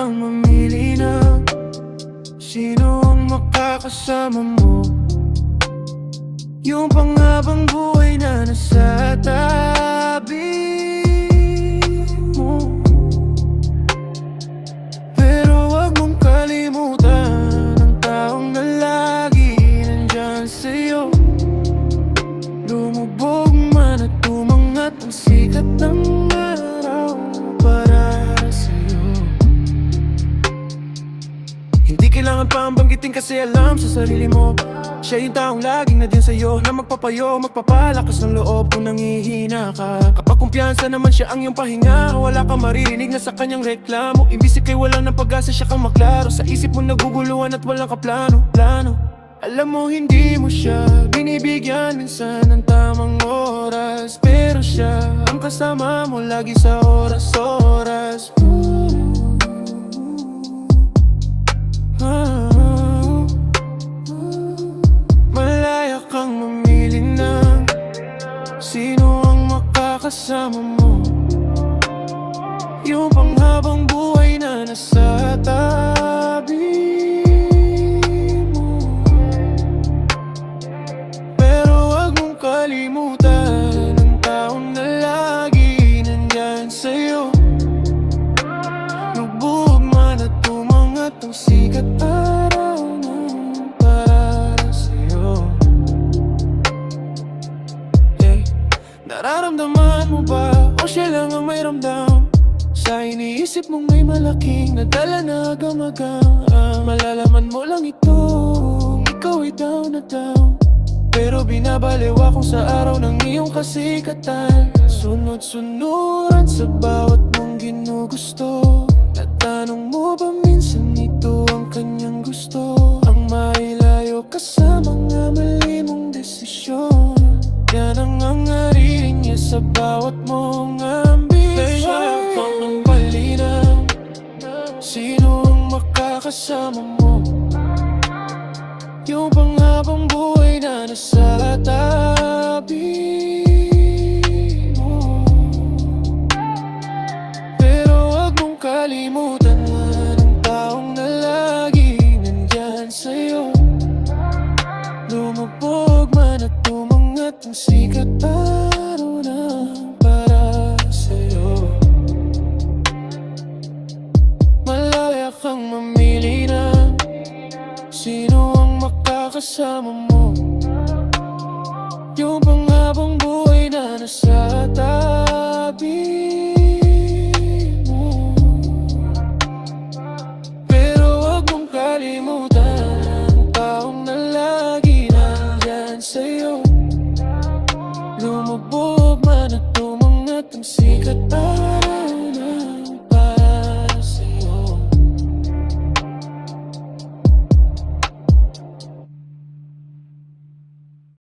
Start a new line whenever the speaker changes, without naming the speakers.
kang mamili ng sino ang makakasama mo. Yung panghabang buhay na nasa tabi mo. Pero wag mong kalimutan ang taong na lagi nandyan sa'yo. Lumubog man at umangat ang sikat ng araw para sa'yo. Hindi kailangan pa ang banggitin kasi alam sa sarili mo siya yung taong laging na din sa'yo, na magpapayo, magpapalakas ng loob kung nangihina ka. Kapag kumpiyansa naman siya ang iyong pahinga, wala kang maririnig na sa kanyang reklamo. Imbis ika'y wala ng pag-asa, siya kang maklaro. Sa isip mo naguguluhan at walang kaplano. Alam mo hindi mo siya binibigyan minsan ng tamang oras, pero siya ang kasama mo lagi sa oras-oras. Malaya kang mamili ng sino ang makakasama mo. Yung panghabang buhay na nasa tabi mo. Pero wag mong kalimutan ang taong na lagi nandyan sa'yo. Lubog man at umangat ang sikat araw na para sa'yo. Nararamdaman mo ba o siya lang ang may ramdam? Sa iniisip mong may malaking nadala na gamagang malalaman mo lang ito, ikaw ay down na down. Pero binabaliwa kung sa araw ng iyong kasikatan. Sunod-sunuran sa bawat mong ginugusto. Natanong mo ba minsan ito ang kanyang gusto? Ang mailayo ka sa mga mali mong desisyon. Yan ang hangarin niya sa bawat mong ambisyon. Kaya kang ang palinang sino ang makakasama mo. Yung panghabang buhay na nasa tabi mo. Pero wag mong kalimutan ang taong na lagi nandyan sa'yo. Lumubog man at umangat ang sikat araw na para sa'yo. Malaya kang mamili ng sino ang makakasama mo. Yung panghabang buhay na nasa tabi